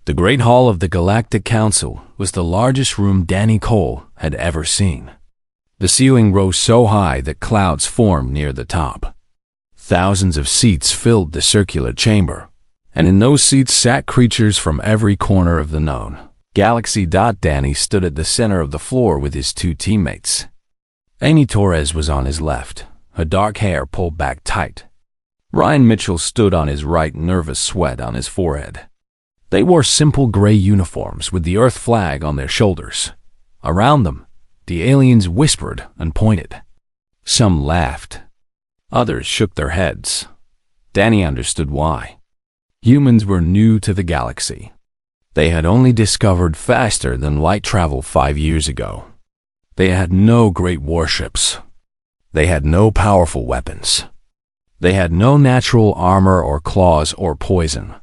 The Great Hall of the Galactic Council was the largest room Danny Cole had ever seen. The ceiling rose so high that clouds formed near the top. Thousands of seats filled the circular chamber, and in those seats sat creatures from every corner of the known galaxy. Danny stood at the center of the floor with his two teammates. Amy Torres was on his left, her dark hair pulled back tight. Ryan Mitchell stood on his right, nervous sweat on his forehead. They wore simple gray uniforms with the Earth flag on their shoulders. Around them, the aliens whispered and pointed. Some laughed. Others shook their heads. Danny understood why. Humans were new to the galaxy. They had only discovered faster than light travel 5 years ago. They had no great warships. They had no powerful weapons. They had no natural armor or claws or poison.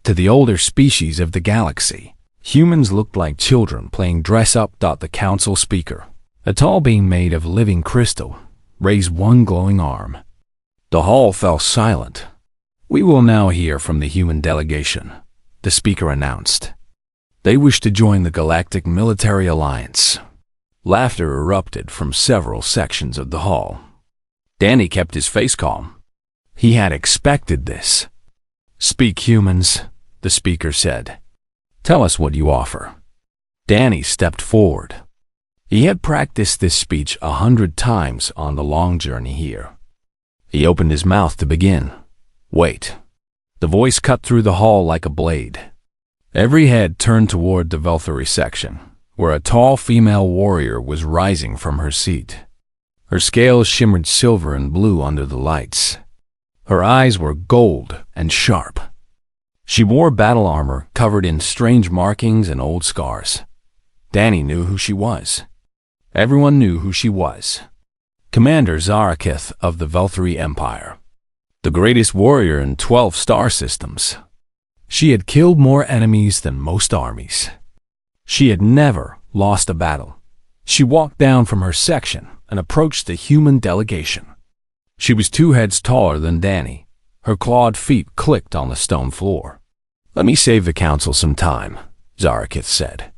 To the older species of the galaxy, humans looked like children playing dress-up. The council speaker, a tall being made of living crystal, raised one glowing arm. The hall fell silent. "We will now hear from the human delegation," the speaker announced. "They wish to join the Galactic Military Alliance." Laughter erupted from several sections of the hall. Danny kept his face calm. He had expected this. "Speak, humans," the speaker said. "Tell us what you offer." Danny stepped forward. He had practiced this speech 100 times on the long journey here. He opened his mouth to begin. "Wait." The voice cut through the hall like a blade. Every head turned toward the Velthary section, where a tall female warrior was rising from her seat. Her scales shimmered silver and blue under the lights. Her eyes were gold and sharp. She wore battle armor covered in strange markings and old scars. Danny knew who she was. Everyone knew who she was. Commander Zarakith of the Velthary Empire. The greatest warrior in 12 star systems. She had killed more enemies than most armies. She had never lost a battle. She walked down from her section and approached the human delegation. She was 2 heads taller than Danny. Her clawed feet clicked on the stone floor. "Let me save the council some time," Zarakith said.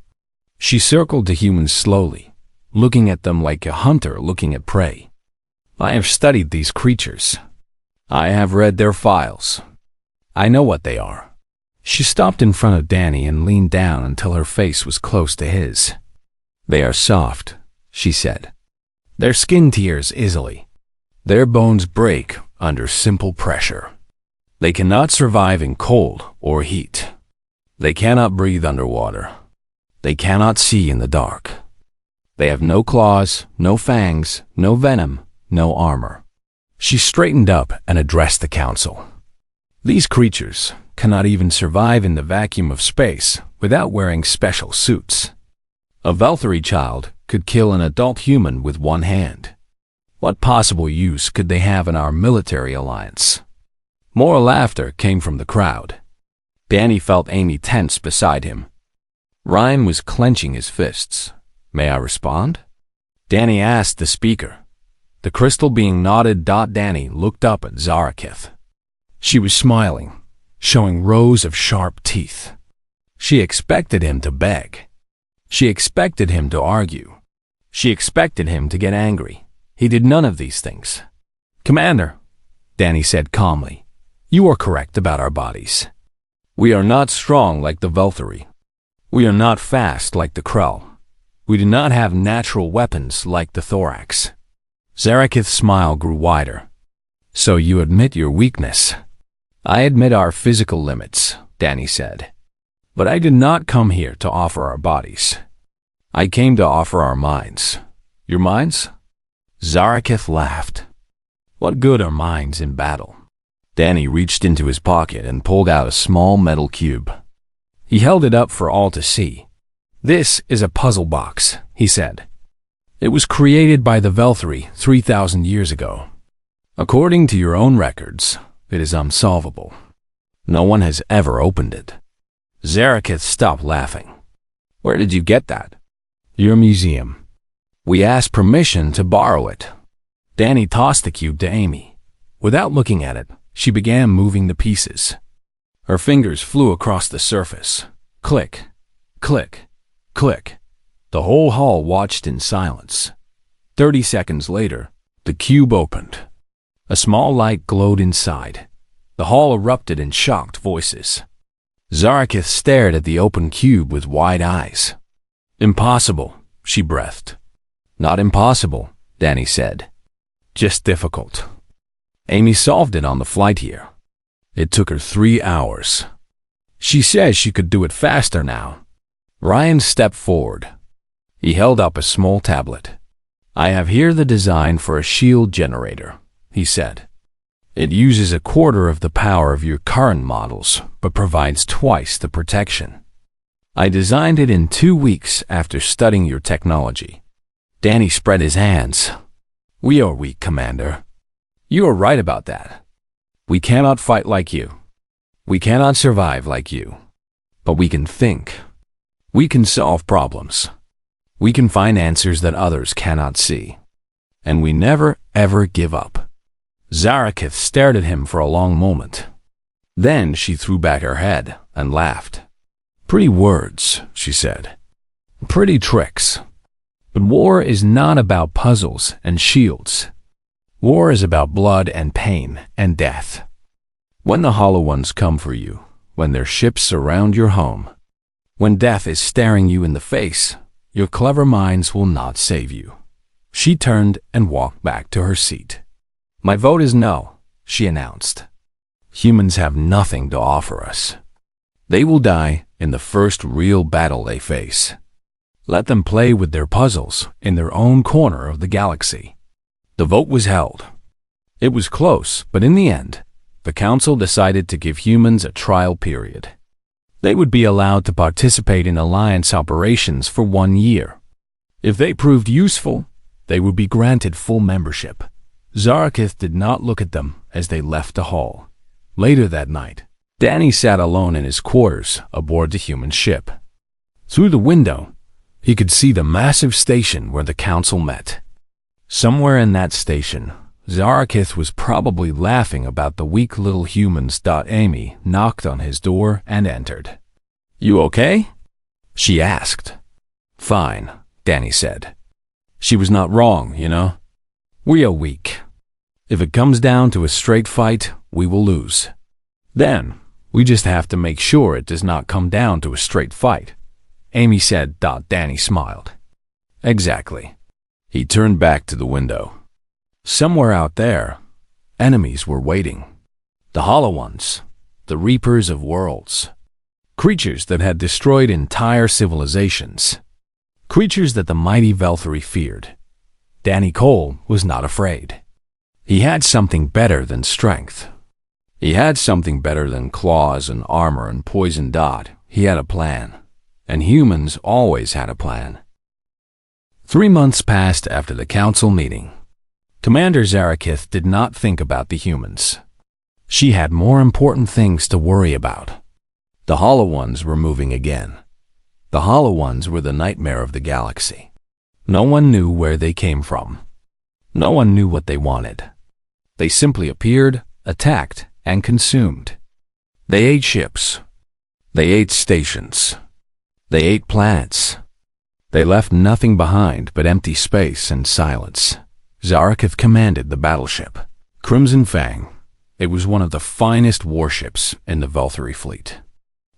She circled the humans slowly, looking at them like a hunter looking at prey. "I have studied these creatures. I have read their files. I know what they are." She stopped in front of Danny and leaned down until her face was close to his. "They are soft," she said. "Their skin tears easily. Their bones break under simple pressure. They cannot survive in cold or heat. They cannot breathe underwater. They cannot see in the dark. They have no claws, no fangs, no venom, no armor." She straightened up and addressed the council. "These creatures cannot even survive in the vacuum of space without wearing special suits. A Velthary child could kill an adult human with one hand. What possible use could they have in our military alliance?" More laughter came from the crowd. Danny felt Amy tense beside him. Ryan was clenching his fists. "May I respond?" Danny asked the speaker. The crystal being nodded. Danny looked up at Zarakith. She was smiling, showing rows of sharp teeth. She expected him to beg. She expected him to argue. She expected him to get angry. He did none of these things. "Commander," Danny said calmly, "you are correct about our bodies. We are not strong like the Velthary. We are not fast like the Krell. We do not have natural weapons like the Thorax." Zarakith's smile grew wider. "So you admit your weakness?" "I admit our physical limits," Danny said. "But I did not come here to offer our bodies. I came to offer our minds." "Your minds?" Zarakith laughed. "What good are minds in battle?" Danny reached into his pocket and pulled out a small metal cube. He held it up for all to see. "This is a puzzle box," he said. "It was created by the Velthary 3,000 years ago. According to your own records, it is unsolvable. No one has ever opened it." Zarakith stopped laughing. "Where did you get that?" "Your museum. We asked permission to borrow it." Danny tossed the cube to Amy. Without looking at it, she began moving the pieces. Her fingers flew across the surface. Click, click, click. The whole hall watched in silence. 30 seconds later, the cube opened. A small light glowed inside. The hall erupted in shocked voices. Zarakith stared at the open cube with wide eyes. Impossible, she breathed. Not impossible, Danny said. Just difficult. Amy solved it on the flight here. It took her 3 hours. She says she could do it faster now. Ryan stepped forward. He held up a small tablet. I have here the design for a shield generator, he said. It uses 1/4 of the power of your current models, but provides twice the protection. I designed it in 2 weeks after studying your technology. Danny spread his hands. We are weak, Commander. You are right about that. We cannot fight like you. We cannot survive like you. But we can think. We can solve problems. We can find answers that others cannot see. And we never, ever give up. Zarakith stared at him for a long moment. Then she threw back her head and laughed. Pretty words, she said. Pretty tricks. But war is not about puzzles and shields. War is about blood and pain and death. When the Hollow Ones come for you, when their ships surround your home, when death is staring you in the face, your clever minds will not save you. She turned and walked back to her seat. My vote is no, she announced. Humans have nothing to offer us. They will die in the first real battle they face. Let them play with their puzzles in their own corner of the galaxy. The vote was held. It was close, but in the end, the council decided to give humans a trial period. They would be allowed to participate in alliance operations for 1 year. If they proved useful, they would be granted full membership. Zarakith did not look at them as they left the hall. Later that night, Danny sat alone in his quarters aboard the human ship. Through the window, he could see the massive station where the council met. Somewhere in that station, Zarakith was probably laughing about the weak little humans. Amy knocked on his door and entered. You okay? She asked. Fine, Danny said. She was not wrong, you know. We are weak. If it comes down to a straight fight, we will lose. Then, we just have to make sure it does not come down to a straight fight, Amy said. Danny smiled. Exactly. He turned back to the window. Somewhere out there, enemies were waiting. The Hollow Ones, the Reapers of Worlds. Creatures that had destroyed entire civilizations. Creatures that the mighty Velthury feared. Danny Cole was not afraid. He had something better than strength. He had something better than claws and armor and poison. He had a plan. And humans always had a plan. 3 months passed after the council meeting. Commander Zarakith did not think about the humans. She had more important things to worry about. The Hollow Ones were moving again. The Hollow Ones were the nightmare of the galaxy. No one knew where they came from. No one knew what they wanted. They simply appeared, attacked, and consumed. They ate ships. They ate stations. They ate planets. They left nothing behind but empty space and silence. Zarakith commanded the battleship, Crimson Fang. It was one of the finest warships in the Velthury fleet.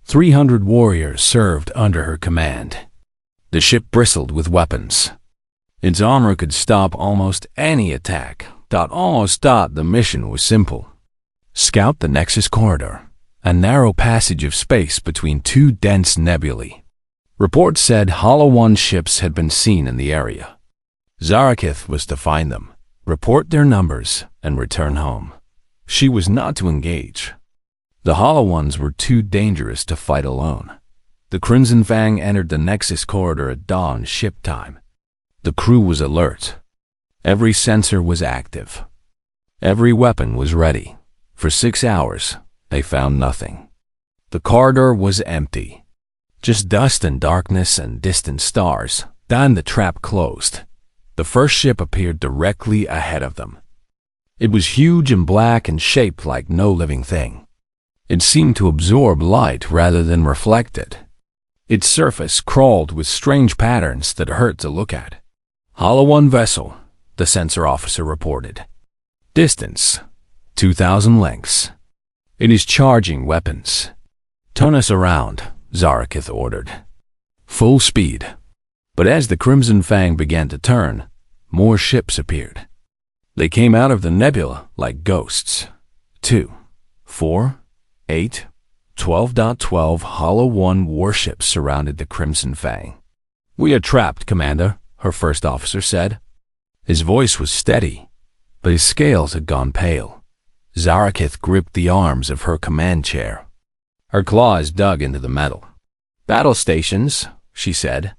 300 warriors served under her command. The ship bristled with weapons. Its armor could stop almost any attack. The mission was simple. Scout the Nexus Corridor, a narrow passage of space between 2 dense nebulae. Reports said Hollow One ships had been seen in the area. Zarakith was to find them, report their numbers, and return home. She was not to engage. The Hollow Ones were too dangerous to fight alone. The Crimson Fang entered the Nexus Corridor at dawn ship time. The crew was alert. Every sensor was active. Every weapon was ready. For 6 hours, they found nothing. The corridor was empty. Just dust and darkness and distant stars. Then the trap closed. The first ship appeared directly ahead of them. It was huge and black and shaped like no living thing. It seemed to absorb light rather than reflect it. Its surface crawled with strange patterns that hurt to look at. Hollow One vessel, the sensor officer reported. Distance, 2,000 lengths. It is charging weapons. Turn us around, Zarakith ordered. Full speed. But as the Crimson Fang began to turn, more ships appeared. They came out of the nebula like ghosts. 2, 4, 8, 12.12 Hollow One warships surrounded the Crimson Fang. We are trapped, Commander, her first officer said. His voice was steady, but his scales had gone pale. Zarakith gripped the arms of her command chair. Her claws dug into the metal. Battle stations, she said.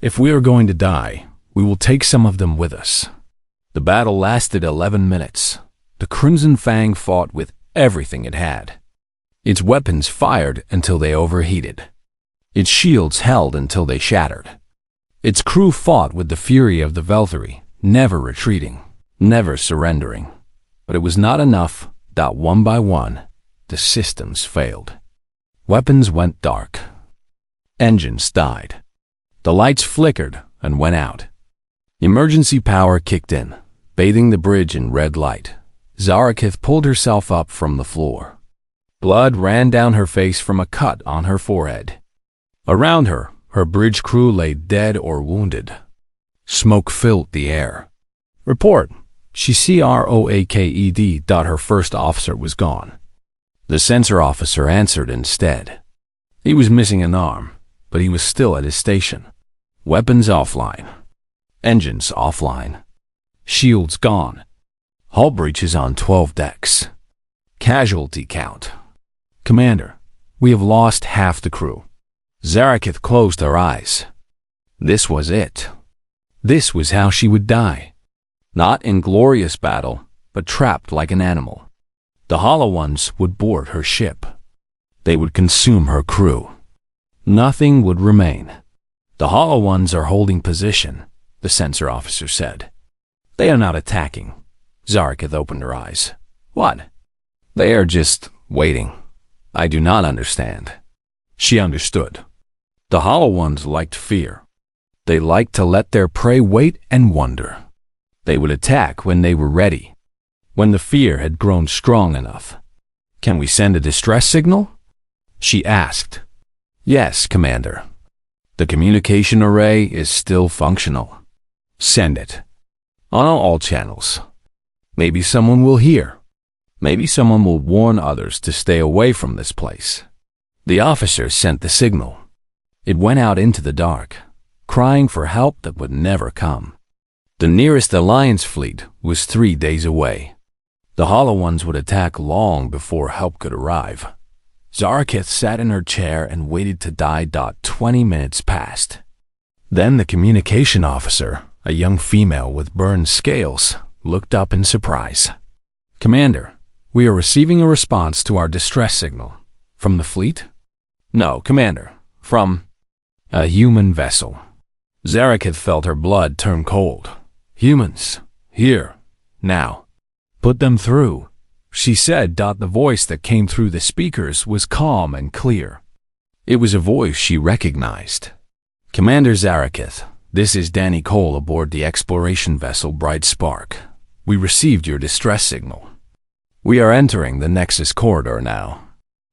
If we are going to die, we will take some of them with us. The battle lasted 11 minutes. The Crimson Fang fought with everything it had. Its weapons fired until they overheated. Its shields held until they shattered. Its crew fought with the fury of the Veltari, never retreating, never surrendering. But it was not enough that one by one, the systems failed. Weapons went dark. Engines died. The lights flickered and went out. Emergency power kicked in, bathing the bridge in red light. Zarakith pulled herself up from the floor. Blood ran down her face from a cut on her forehead. Around her, her bridge crew lay dead or wounded. Smoke filled the air. Report. She CROAKED. Her first officer was gone. The sensor officer answered instead. He was missing an arm, but he was still at his station. Weapons offline. Engines offline. Shields gone. Hull breaches on 12 decks. Casualty count. Commander, we have lost half the crew. Zarakith closed her eyes. This was it. This was how she would die. Not in glorious battle, but trapped like an animal. The Hollow Ones would board her ship. They would consume her crew. Nothing would remain. The Hollow Ones are holding position, the sensor officer said. They are not attacking. Zarakith opened her eyes. What? They are just waiting. I do not understand. She understood. The Hollow Ones liked fear. They liked to let their prey wait and wonder. They would attack when they were ready, when the fear had grown strong enough. Can we send a distress signal? She asked. Yes, Commander. The communication array is still functional. Send it. On all channels. Maybe someone will hear. Maybe someone will warn others to stay away from this place. The officer sent the signal. It went out into the dark, crying for help that would never come. The nearest Alliance fleet was 3 days away. The Hollow Ones would attack long before help could arrive. Zarakith sat in her chair and waited to die. 20 minutes passed. Then the communication officer, a young female with burned scales, looked up in surprise. Commander, we are receiving a response to our distress signal. From the fleet? No, Commander. From a human vessel. Zarakith felt her blood turn cold. Humans. Here. Now. Put them through, she said. The voice that came through the speakers was calm and clear. It was a voice she recognized. Commander Zarakith, this is Danny Cole aboard the exploration vessel Bright Spark. We received your distress signal. We are entering the Nexus corridor now.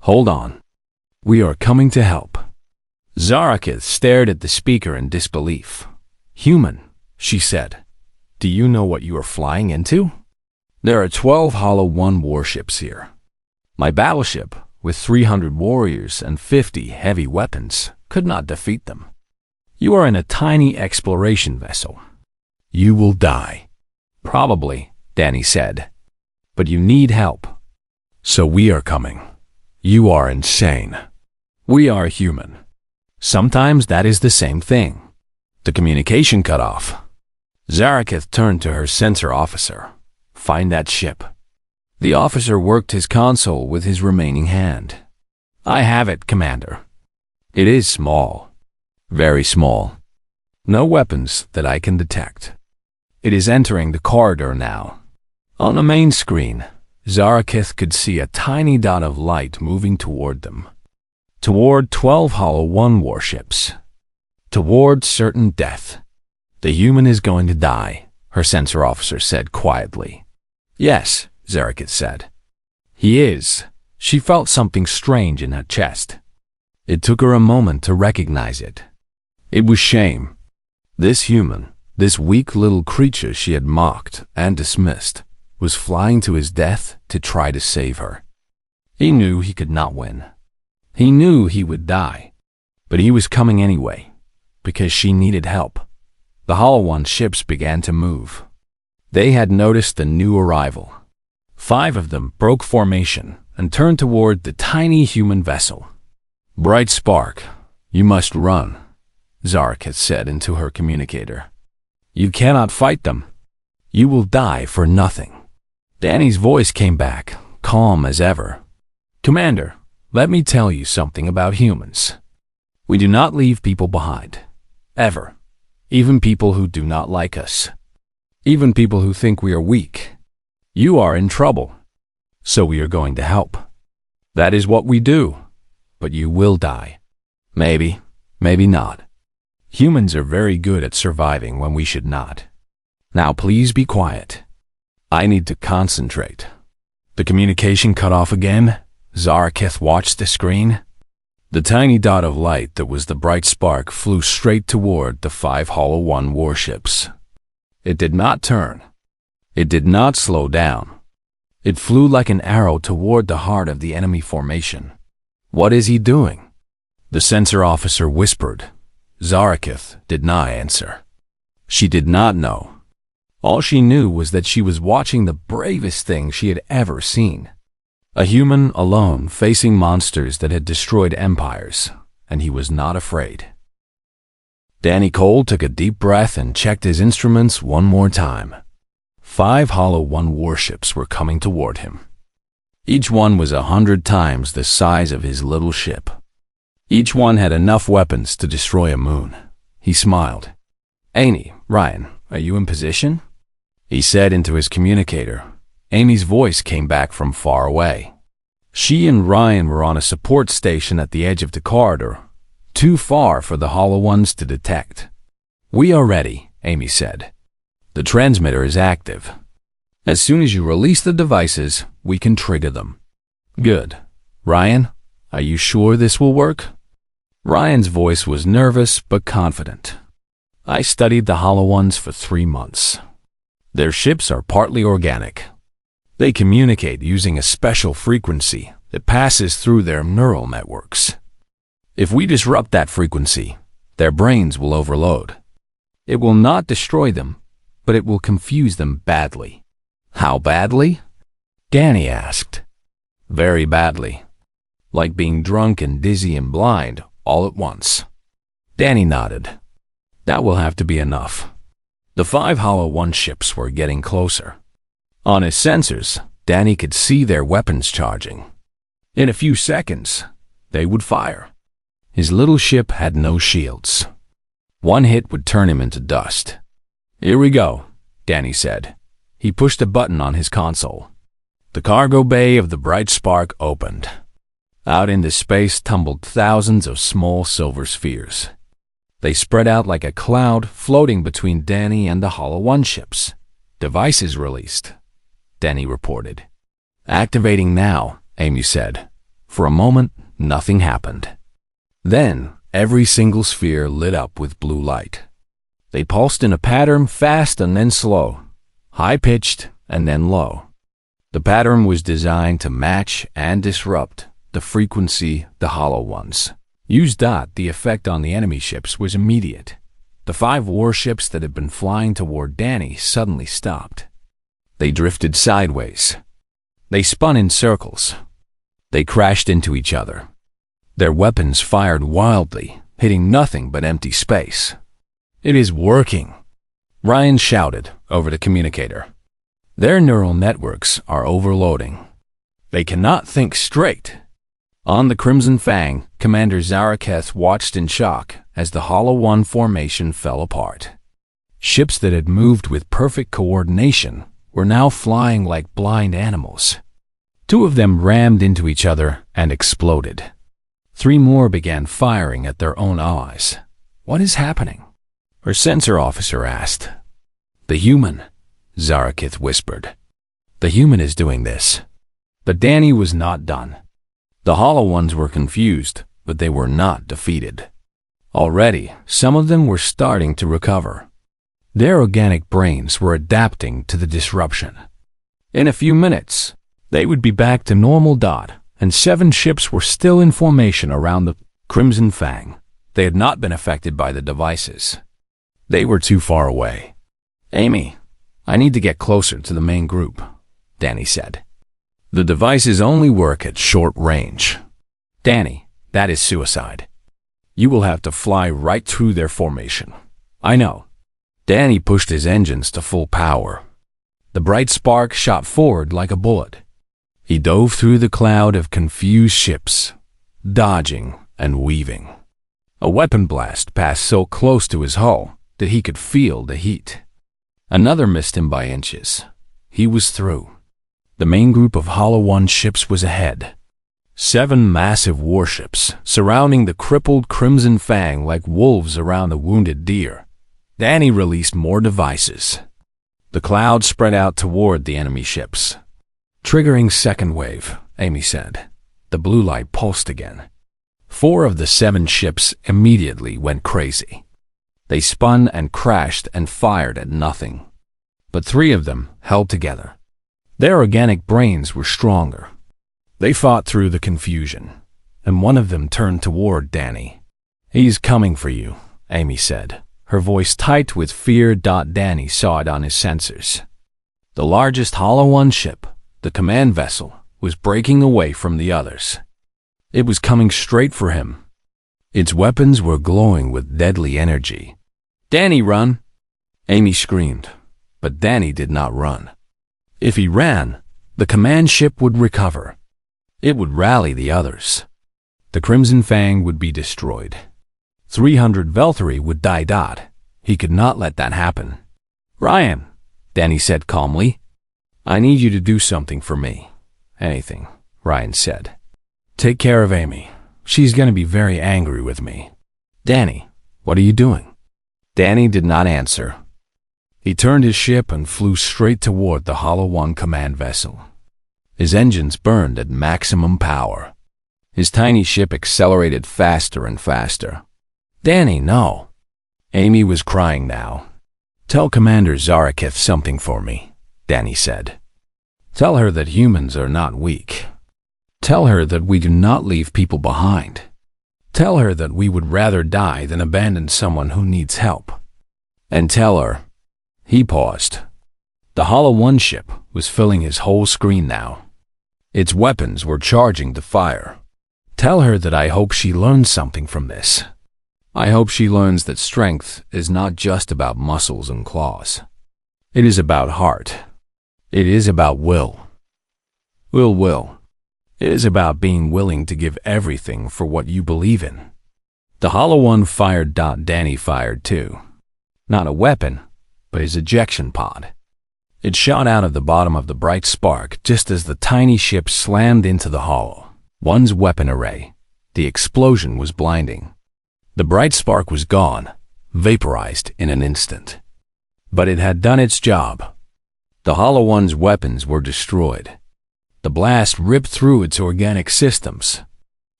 Hold on. We are coming to help. Zarakith stared at the speaker in disbelief. Human, she said. Do you know what you are flying into? There are 12 Hollow One warships here. My battleship, with 300 warriors and 50 heavy weapons, could not defeat them. You are in a tiny exploration vessel. You will die. Probably, Danny said. But you need help. So we are coming. You are insane. We are human. Sometimes that is the same thing. The communication cut off. Zarakith turned to her sensor officer. Find that ship. The officer worked his console with his remaining hand. I have it, Commander. It is small. Very small. No weapons that I can detect. It is entering the corridor now. On the main screen, Zarakith could see a tiny dot of light moving toward them. Toward 12 Hollow One warships. Toward certain death. The human is going to die, her sensor officer said quietly. Yes, Zarakith said. He is. She felt something strange in her chest. It took her a moment to recognize it. It was shame. This human, this weak little creature she had mocked and dismissed, was flying to his death to try to save her. He knew he could not win. He knew he would die. But he was coming anyway, because she needed help. The Hollow One ships began to move. They had noticed the new arrival. 5 of them broke formation and turned toward the tiny human vessel. Bright Spark, you must run, Zarakith said into her communicator. You cannot fight them. You will die for nothing. Danny's voice came back, calm as ever. Commander, let me tell you something about humans. We do not leave people behind. Ever. Even people who do not like us. Even people who think we are weak. You are in trouble. So we are going to help. That is what we do. But you will die. Maybe, maybe not. Humans are very good at surviving when we should not. Now please be quiet. I need to concentrate. The communication cut off again. Zarakith watched the screen. The tiny dot of light that was the Bright Spark flew straight toward the 5 Hollow One warships. It did not turn. It did not slow down. It flew like an arrow toward the heart of the enemy formation. What is he doing? The sensor officer whispered. Zarakith did not answer. She did not know. All she knew was that she was watching the bravest thing she had ever seen. A human alone facing monsters that had destroyed empires, and he was not afraid. Danny Cole took a deep breath and checked his instruments one more time. 5 Hollow One warships were coming toward him. Each one was 100 times the size of his little ship. Each one had enough weapons to destroy a moon. He smiled. Amy, Ryan, are you in position? He said into his communicator. Amy's voice came back from far away. She and Ryan were on a support station at the edge of the corridor, too far for the Hollow Ones to detect. We are ready, Amy said. The transmitter is active. As soon as you release the devices, we can trigger them. Good. Ryan, are you sure this will work? Ryan's voice was nervous but confident. I studied the Hollow Ones for 3 months. Their ships are partly organic. They communicate using a special frequency that passes through their neural networks. If we disrupt that frequency, their brains will overload. It will not destroy them, but it will confuse them badly. How badly? Danny asked. Very badly. Like being drunk and dizzy and blind all at once. Danny nodded. That will have to be enough. The 5 Hollow One ships were getting closer. On his sensors, Danny could see their weapons charging. In a few seconds, they would fire. His little ship had no shields. One hit would turn him into dust. Here we go, Danny said. He pushed a button on his console. The cargo bay of the Bright Spark opened. Out into space tumbled thousands of small silver spheres. They spread out like a cloud floating between Danny and the Hollow One ships. Devices released, Danny reported. Activating now, Amy said. For a moment, nothing happened. Then, every single sphere lit up with blue light. They pulsed in a pattern fast and then slow, high-pitched and then low. The pattern was designed to match and disrupt the frequency the Hollow Ones used. The effect on the enemy ships was immediate. The 5 warships that had been flying toward Danny suddenly stopped. They drifted sideways. They spun in circles. They crashed into each other. Their weapons fired wildly, hitting nothing but empty space. It is working, Ryan shouted over the communicator. Their neural networks are overloading. They cannot think straight. On the Crimson Fang, Commander Zarakith watched in shock as the Hollow One formation fell apart. Ships that had moved with perfect coordination were now flying like blind animals. 2 of them rammed into each other and exploded. 3 more began firing at their own allies. "What is happening?" her sensor officer asked. "The human," Zarakith whispered. "The human is doing this." But Danny was not done. The Hollow Ones were confused, but they were not defeated. Already, some of them were starting to recover. Their organic brains were adapting to the disruption. In a few minutes, they would be back to normal. And 7 ships were still in formation around the Crimson Fang. They had not been affected by the devices. They were too far away. "Amy, I need to get closer to the main group," Danny said. "The devices only work at short range." "Danny, that is suicide. You will have to fly right through their formation." "I know." Danny pushed his engines to full power. The bright spark shot forward like a bullet. He dove through the cloud of confused ships, dodging and weaving. A weapon blast passed so close to his hull that he could feel the heat. Another missed him by inches. He was through. The main group of Hollow One ships was ahead. 7 massive warships surrounding the crippled Crimson Fang like wolves around a wounded deer. Danny released more devices. The cloud spread out toward the enemy ships. "Triggering second wave," Amy said. The blue light pulsed again. 4 of the 7 ships immediately went crazy. They spun and crashed and fired at nothing. But 3 of them held together. Their organic brains were stronger. They fought through the confusion, and one of them turned toward Danny. "He's coming for you," Amy said, her voice tight with fear. Danny saw it on his sensors. The largest Hollow One ship, the command vessel, was breaking away from the others. It was coming straight for him. Its weapons were glowing with deadly energy. "Danny, run!" Amy screamed, but Danny did not run. If he ran, the command ship would recover. It would rally the others. The Crimson Fang would be destroyed. 300 Velthari would die. He could not let that happen. "Ryan," Danny said calmly, "I need you to do something for me." "Anything," Ryan said. "Take care of Amy. She's going to be very angry with me." "Danny, what are you doing?" Danny did not answer. He turned his ship and flew straight toward the Hollow One command vessel. His engines burned at maximum power. His tiny ship accelerated faster and faster. "Danny, no." Amy was crying now. "Tell Commander Zarakith something for me," Danny said. "Tell her that humans are not weak. Tell her that we do not leave people behind. Tell her that we would rather die than abandon someone who needs help. And tell her—" He paused. The Hollow One ship was filling his whole screen now. Its weapons were charging to fire. "Tell her that I hope she learns something from this. I hope she learns that strength is not just about muscles and claws. It is about heart. It is about will. Will. It is about being willing to give everything for what you believe in." The Hollow One fired. Danny fired too. Not a weapon, but his ejection pod. It shot out of the bottom of the bright spark just as the tiny ship slammed into the Hollow One's weapon array. The explosion was blinding. The bright spark was gone, vaporized in an instant. But it had done its job. The Hollow One's weapons were destroyed. The blast ripped through its organic systems.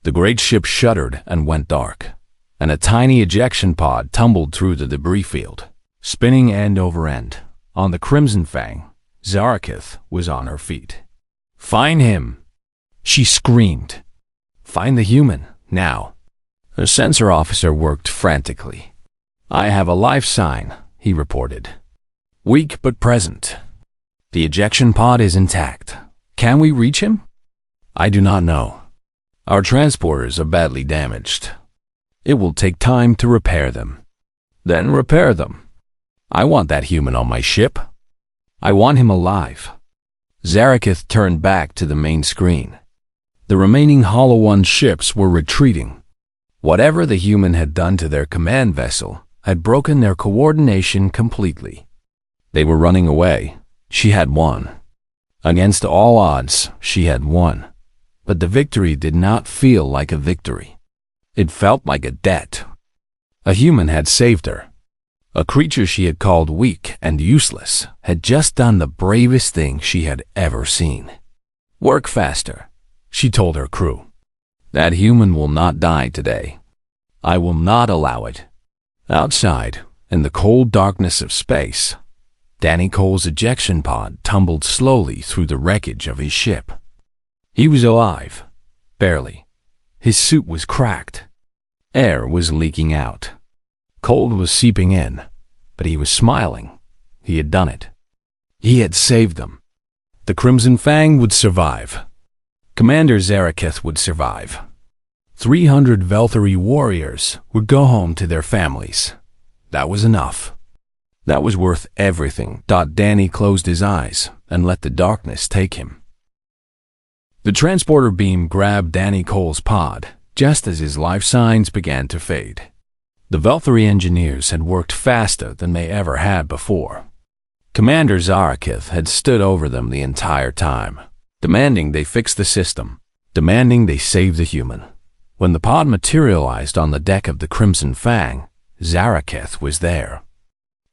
The great ship shuddered and went dark, and a tiny ejection pod tumbled through the debris field, spinning end over end. On the Crimson Fang, Zarakith was on her feet. "Find him!" she screamed. "Find the human, now." The sensor officer worked frantically. "I have a life sign," he reported. "Weak but present. The ejection pod is intact. Can we reach him?" "I do not know. Our transporters are badly damaged. It will take time to repair them." "Then repair them. I want that human on my ship. I want him alive." Zarakith turned back to the main screen. The remaining Hollow One ships were retreating. Whatever the human had done to their command vessel had broken their coordination completely. They were running away. She had won. Against all odds, she had won. But the victory did not feel like a victory. It felt like a debt. A human had saved her. A creature she had called weak and useless had just done the bravest thing she had ever seen. "Work faster," she told her crew. "That human will not die today. I will not allow it." Outside, in the cold darkness of space, Danny Cole's ejection pod tumbled slowly through the wreckage of his ship. He was alive, barely. His suit was cracked. Air was leaking out. Cold was seeping in, but he was smiling. He had done it. He had saved them. The Crimson Fang would survive. Commander Zaraketh would survive. 300 Velthari warriors would go home to their families. That was enough. That was worth everything. Danny closed his eyes and let the darkness take him. The transporter beam grabbed Danny Cole's pod just as his life signs began to fade. The Velthari engineers had worked faster than they ever had before. Commander Zaraketh had stood over them the entire time, demanding they fix the system, demanding they save the human. When the pod materialized on the deck of the Crimson Fang, Zaraketh was there.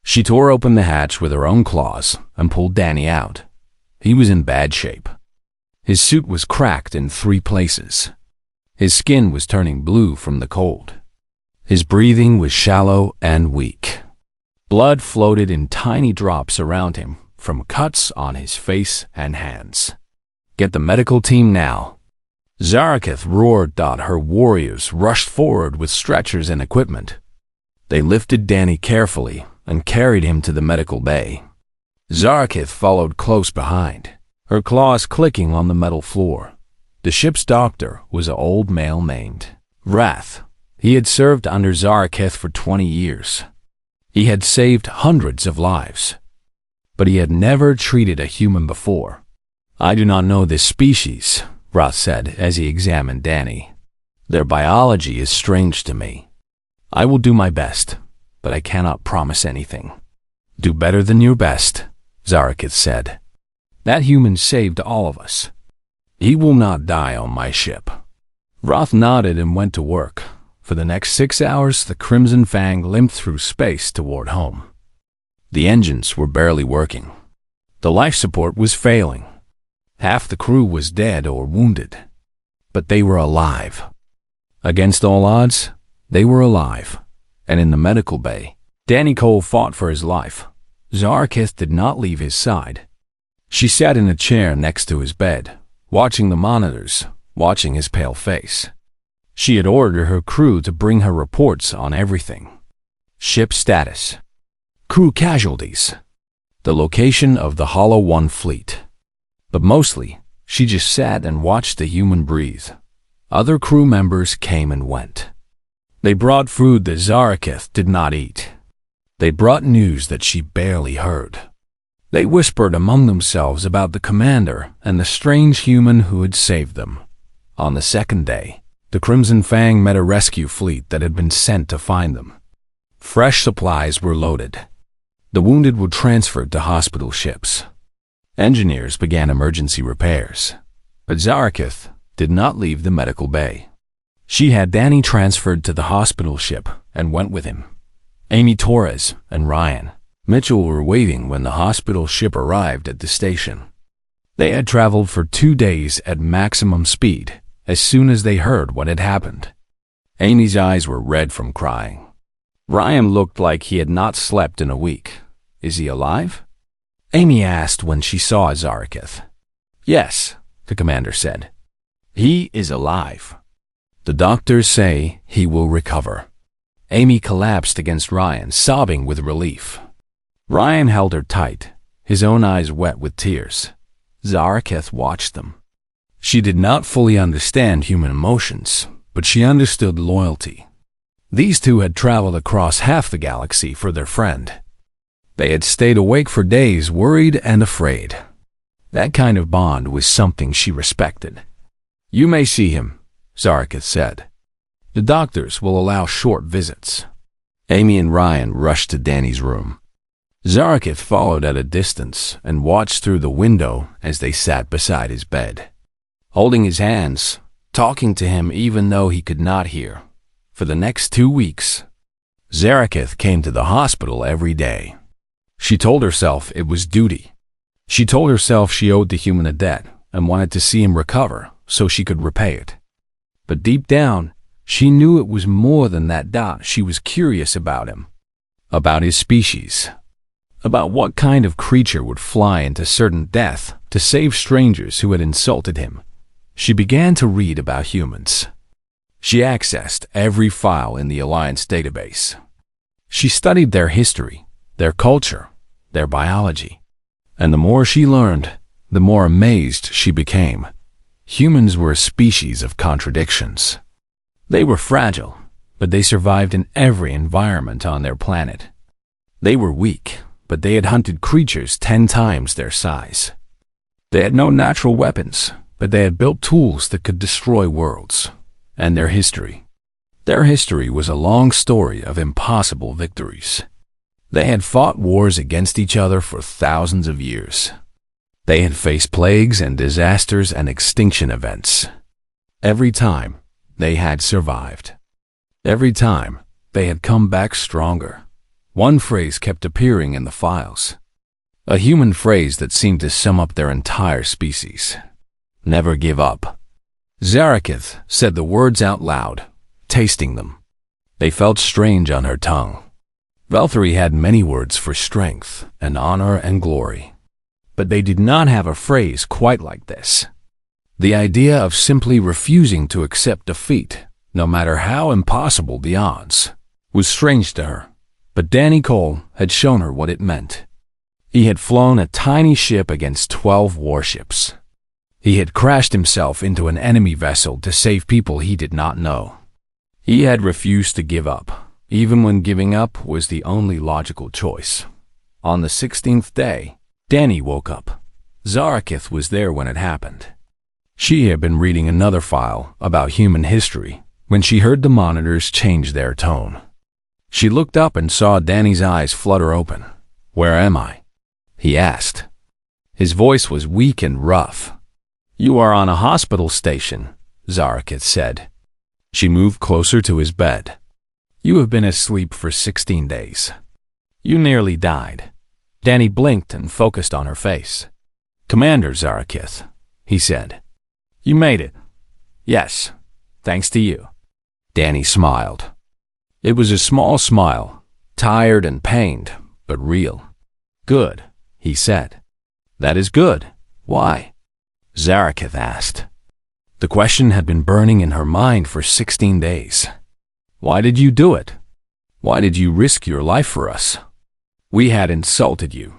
She tore open the hatch with her own claws and pulled Danny out. He was in bad shape. His suit was cracked in 3 places. His skin was turning blue from the cold. His breathing was shallow and weak. Blood floated in tiny drops around him from cuts on his face and hands. "Get the medical team now." Zaraketh roared. Her warriors rushed forward with stretchers and equipment. They lifted Danny carefully and carried him to the medical bay. Zaraketh followed close behind, her claws clicking on the metal floor. The ship's doctor was an old male named Wrath. He had served under Zaraketh for 20 years. He had saved hundreds of lives, but he had never treated a human before. "I do not know this species," Wrath said as he examined Danny. "Their biology is strange to me. I will do my best, but I cannot promise anything." "Do better than your best," Zaraketh said. "That human saved all of us. He will not die on my ship." Wrath nodded and went to work. For the next 6 hours, the Crimson Fang limped through space toward home. The engines were barely working. The life support was failing. Half the crew was dead or wounded. But they were alive. Against all odds, they were alive. And in the medical bay, Danny Cole fought for his life. Zaraketh did not leave his side. She sat in a chair next to his bed, watching the monitors, watching his pale face. She had ordered her crew to bring her reports on everything. Ship status, crew casualties, the location of the Hollow One fleet. But mostly, she just sat and watched the human breathe. Other crew members came and went. They brought food that Zaraketh did not eat. They brought news that she barely heard. They whispered among themselves about the commander and the strange human who had saved them. On the second day, the Crimson Fang met a rescue fleet that had been sent to find them. Fresh supplies were loaded. The wounded were transferred to hospital ships. Engineers began emergency repairs, but Zaraketh did not leave the medical bay. She had Danny transferred to the hospital ship and went with him. Amy Torres and Ryan Mitchell were waiting when the hospital ship arrived at the station. They had traveled for 2 days at maximum speed as soon as they heard what had happened. Amy's eyes were red from crying. Ryan looked like he had not slept in a week. "Is he alive?" Amy asked when she saw Zaraketh. "Yes," the commander said. "He is alive. The doctors say he will recover." Amy collapsed against Ryan, sobbing with relief. Ryan held her tight, his own eyes wet with tears. Zaraketh watched them. She did not fully understand human emotions, but she understood loyalty. These two had traveled across half the galaxy for their friend. They had stayed awake for days, worried and afraid. That kind of bond was something she respected. "You may see him," Zaraketh said. "The doctors will allow short visits." Amy and Ryan rushed to Danny's room. Zaraketh followed at a distance and watched through the window as they sat beside his bed. Holding his hands, talking to him even though he could not hear, For the next 2 weeks, Zarakith came to the hospital every day. She told herself it was duty. She told herself she owed the human a debt and wanted to see him recover so she could repay it. But deep down, she knew it was more than that. She was curious about him, about his species, about what kind of creature would fly into certain death to save strangers who had insulted him. She began to read about humans. She accessed every file in the Alliance database. She studied their history, their culture, their biology. And the more she learned, the more amazed she became. Humans were a species of contradictions. They were fragile, but they survived in every environment on their planet. They were weak, but they had hunted creatures 10 times their size. They had no natural weapons, but they had built tools that could destroy worlds. And their history was a long story of impossible victories. They had fought wars against each other for thousands of years. They had faced plagues and disasters and extinction events. Every time, they had survived. Every time, they had come back stronger. One phrase kept appearing in the files. A human phrase that seemed to sum up their entire species. Never give up. Zarakith said the words out loud, tasting them. They felt strange on her tongue. Valkyrie had many words for strength and honor and glory. But they did not have a phrase quite like this. The idea of simply refusing to accept defeat, no matter how impossible the odds, was strange to her. But Danny Cole had shown her what it meant. He had flown a tiny ship against 12 warships. He had crashed himself into an enemy vessel to save people he did not know. He had refused to give up, even when giving up was the only logical choice. On the 16th day, Danny woke up. Zarakith was there when it happened. She had been reading another file about human history when she heard the monitors change their tone. She looked up and saw Danny's eyes flutter open. "Where am I?" he asked. His voice was weak and rough. "You are on a hospital station," Zarakith said. She moved closer to his bed. "You have been asleep for 16 days. You nearly died." Danny blinked and focused on her face. "Commander Zarakith," he said. "You made it." "Yes, thanks to you." Danny smiled. It was a small smile, tired and pained, but real. "Good," he said. "That is good. Why?" Zarakith asked. The question had been burning in her mind for 16 days. "Why did you do it? Why did you risk your life for us? We had insulted you.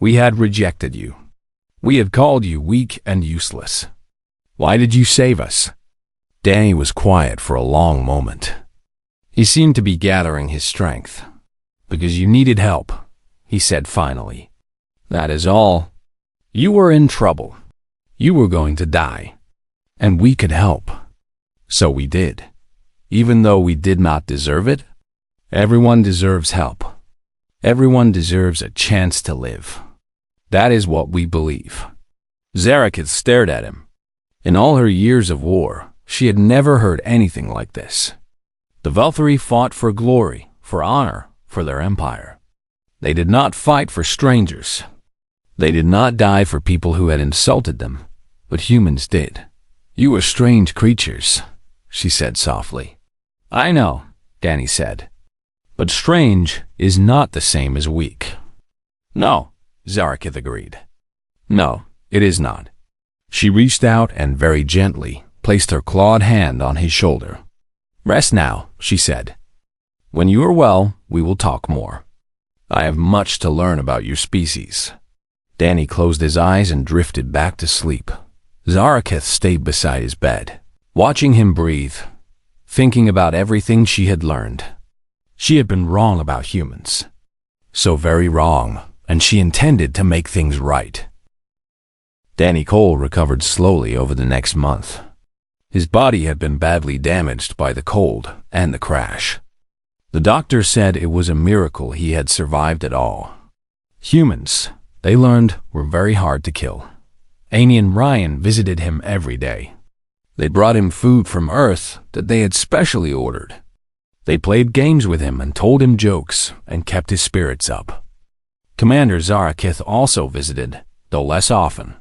We had rejected you. We had called you weak and useless. Why did you save us?" Danny was quiet for a long moment. He seemed to be gathering his strength. "Because you needed help," he said finally. "That is all. You were in trouble. You were going to die. And we could help. So we did. Even though we did not deserve it. Everyone deserves help. Everyone deserves a chance to live. That is what we believe." Zarakith stared at him. In all her years of war, she had never heard anything like this. The Valkyrie fought for glory, for honor, for their empire. They did not fight for strangers. They did not die for people who had insulted them, but humans did. "You are strange creatures," she said softly. "I know," Danny said. "But strange is not the same as weak." "No," Zarakith agreed. "No, it is not." She reached out and very gently placed her clawed hand on his shoulder. "Rest now," she said. "When you are well, we will talk more. I have much to learn about your species." Danny closed his eyes and drifted back to sleep. Zarakith stayed beside his bed, watching him breathe, thinking about everything she had learned. She had been wrong about humans. So very wrong, and she intended to make things right. Danny Cole recovered slowly over the next month. His body had been badly damaged by the cold and the crash. The doctor said it was a miracle he had survived at all. Humans, they learned, were very hard to kill. Amy and Ryan visited him every day. They brought him food from Earth that they had specially ordered. They played games with him and told him jokes and kept his spirits up. Commander Zarakith also visited, though less often.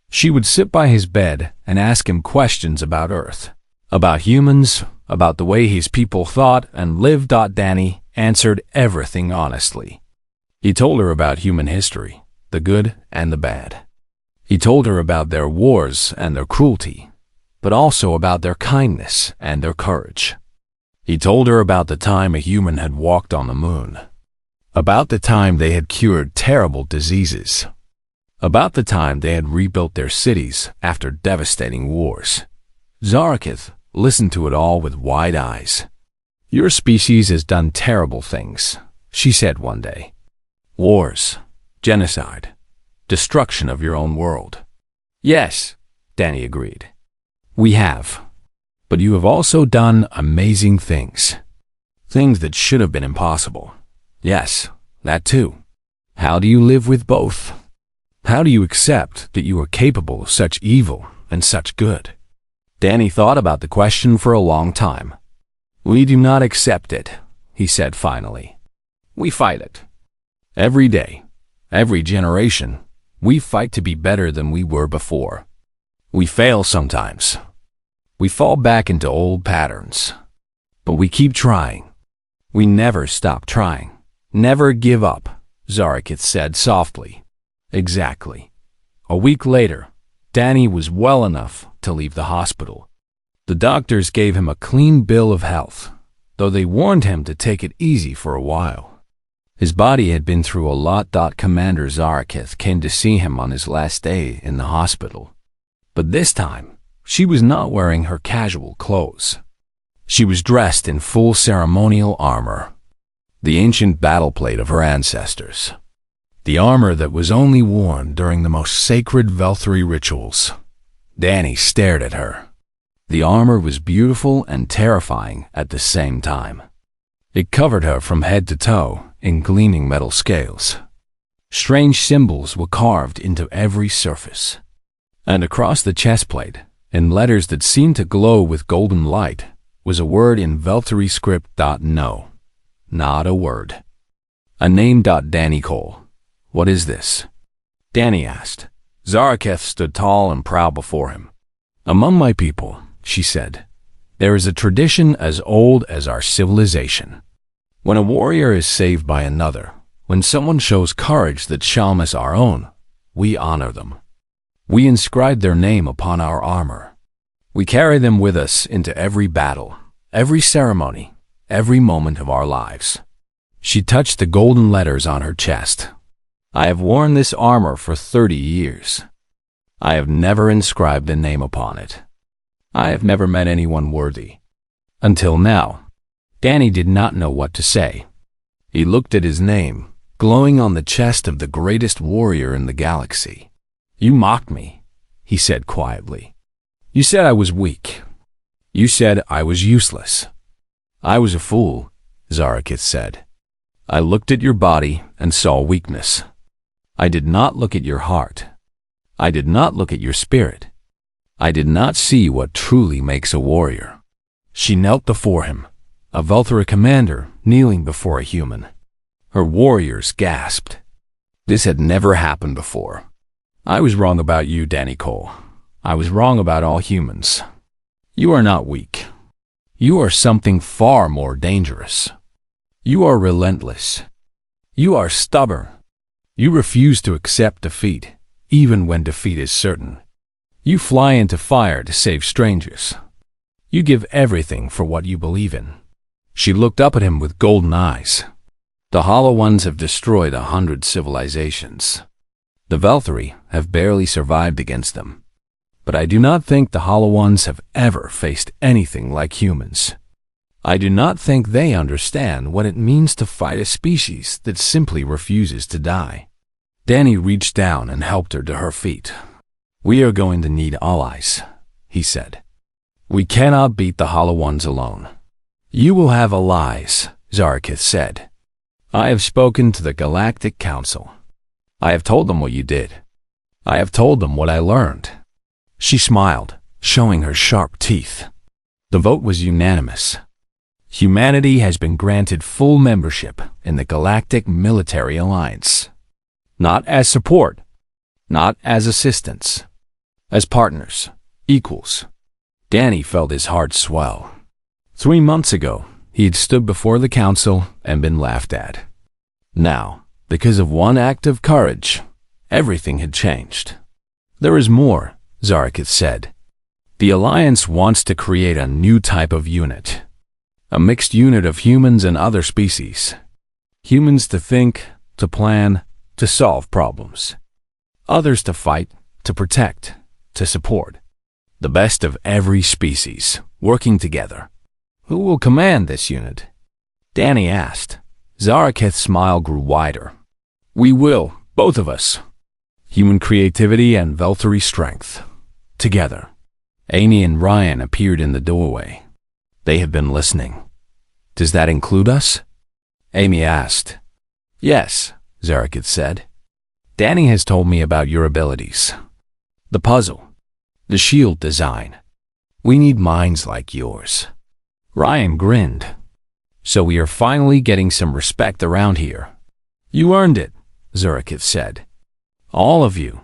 She would sit by his bed and ask him questions about Earth, about humans, about the way his people thought and lived. Danny answered everything honestly. He told her about human history, the good and the bad. He told her about their wars and their cruelty, but also about their kindness and their courage. He told her about the time a human had walked on the moon, about the time they had cured terrible diseases, about the time they had rebuilt their cities after devastating wars. Zarakith listened to it all with wide eyes. "Your species has done terrible things," she said one day. "Wars, genocide, destruction of your own world." "Yes," Danny agreed. "We have. But you have also done amazing things. Things that should have been impossible." "Yes, that too. How do you live with both? How do you accept that you are capable of such evil and such good?" Danny thought about the question for a long time. "We do not accept it," he said finally. "We fight it. Every day, every generation, we fight to be better than we were before. We fail sometimes. We fall back into old patterns. But we keep trying. We never stop trying. Never give up," Zarakith said softly. "Exactly." A week later, Danny was well enough to leave the hospital. The doctors gave him a clean bill of health, though they warned him to take it easy for a while. His body had been through a lot. Commander Zarakith came to see him on his last day in the hospital. But this time, she was not wearing her casual clothes. She was dressed in full ceremonial armor, the ancient battle plate of her ancestors, the armor that was only worn during the most sacred Velthari rituals. Danny stared at her. The armor was beautiful and terrifying at the same time. It covered her from head to toe in gleaming metal scales. Strange symbols were carved into every surface. And across the chest plate, in letters that seemed to glow with golden light, was a word in Velthari script. No, not a word. A name. Danny Cole. "What is this?" Danny asked. Zarakith stood tall and proud before him. "Among my people," she said, "there is a tradition as old as our civilization. When a warrior is saved by another, when someone shows courage that shalmas our own, we honor them. We inscribe their name upon our armor. We carry them with us into every battle, every ceremony, every moment of our lives." She touched the golden letters on her chest. "I have worn this armor for 30 years. I have never inscribed a name upon it. I have never met anyone worthy. Until now." Danny did not know what to say. He looked at his name, glowing on the chest of the greatest warrior in the galaxy. "You mocked me," he said quietly. "You said I was weak. You said I was useless." "I was a fool," Zarakith said. "I looked at your body and saw weakness. I did not look at your heart. I did not look at your spirit. I did not see what truly makes a warrior." She knelt before him, a Velthari commander kneeling before a human. Her warriors gasped. This had never happened before. "I was wrong about you, Danny Cole. I was wrong about all humans. You are not weak. You are something far more dangerous. You are relentless. You are stubborn. You refuse to accept defeat, even when defeat is certain. You fly into fire to save strangers. You give everything for what you believe in." She looked up at him with golden eyes. "The Hollow Ones have destroyed 100 civilizations. The Velthari have barely survived against them. But I do not think the Hollow Ones have ever faced anything like humans. I do not think they understand what it means to fight a species that simply refuses to die." Danny reached down and helped her to her feet. "We are going to need allies," he said. "We cannot beat the Hollow Ones alone." "You will have allies," Zarakith said. "I have spoken to the Galactic Council. I have told them what you did. I have told them what I learned." She smiled, showing her sharp teeth. The vote was unanimous. Humanity has been granted full membership in the Galactic Military Alliance. Not as support, not as assistance, as partners, equals. Danny felt his heart swell. 3 months ago, he had stood before the council and been laughed at. Now, because of one act of courage, everything had changed. There is more, Zarakith said. The Alliance wants to create a new type of unit. A mixed unit of humans and other species. Humans to think, to plan, to solve problems. Others to fight, to protect, to support. The best of every species, working together. Who will command this unit? Danny asked. Zarakith's smile grew wider. We will, both of us. Human creativity and Veltari strength. Together. Amy and Ryan appeared in the doorway. They had been listening. Does that include us? Amy asked. Yes, Zarakith said. Danny has told me about your abilities. The puzzle. The shield design. We need minds like yours. Ryan grinned. So we are finally getting some respect around here. You earned it, Zarakith said. All of you.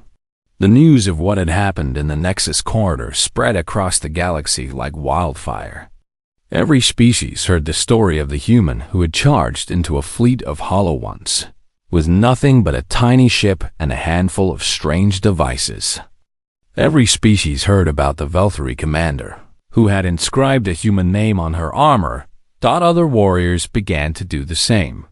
The news of what had happened in the Nexus corridor spread across the galaxy like wildfire. Every species heard the story of the human who had charged into a fleet of hollow ones, with nothing but a tiny ship and a handful of strange devices. Every species heard about the Veltari commander, who had inscribed a human name on her armor. Other warriors began to do the same.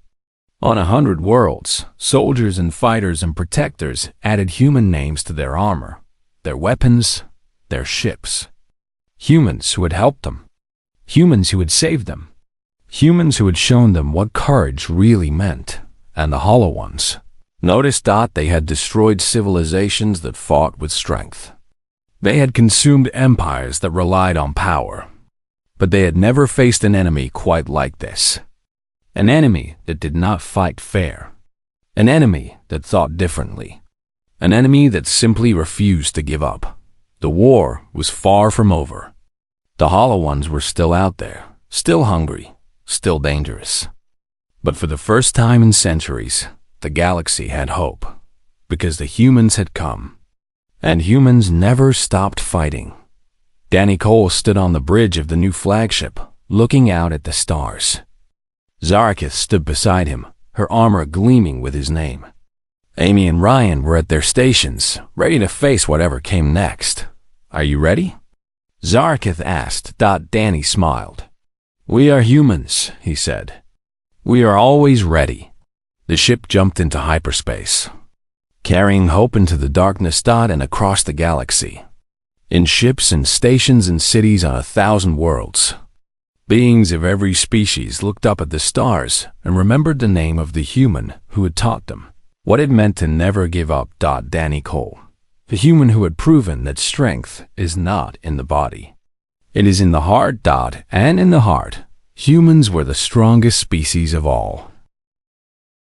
On 100 worlds, soldiers and fighters and protectors added human names to their armor, their weapons, their ships. Humans who had helped them. Humans who had saved them. Humans who had shown them what courage really meant. And the hollow ones noticed that they had destroyed civilizations that fought with strength. They had consumed empires that relied on power. But they had never faced an enemy quite like this. An enemy that did not fight fair. An enemy that thought differently. An enemy that simply refused to give up. The war was far from over. The hollow ones were still out there, still hungry, still dangerous. But for the first time in centuries, the galaxy had hope, because the humans had come. And humans never stopped fighting. Danny Cole stood on the bridge of the new flagship, looking out at the stars. Zarakith stood beside him, her armor gleaming with his name. Amy and Ryan were at their stations, ready to face whatever came next. Are you ready? Zarakith asked. Danny smiled. We are humans, he said. We are always ready. The ship jumped into hyperspace, carrying hope into the darkness and across the galaxy. In ships and stations and cities on 1,000 worlds, beings of every species looked up at the stars and remembered the name of the human who had taught them what it meant to never give up. Danny Cole, the human who had proven that strength is not in the body. It is in the heart. And in the heart, humans were the strongest species of all.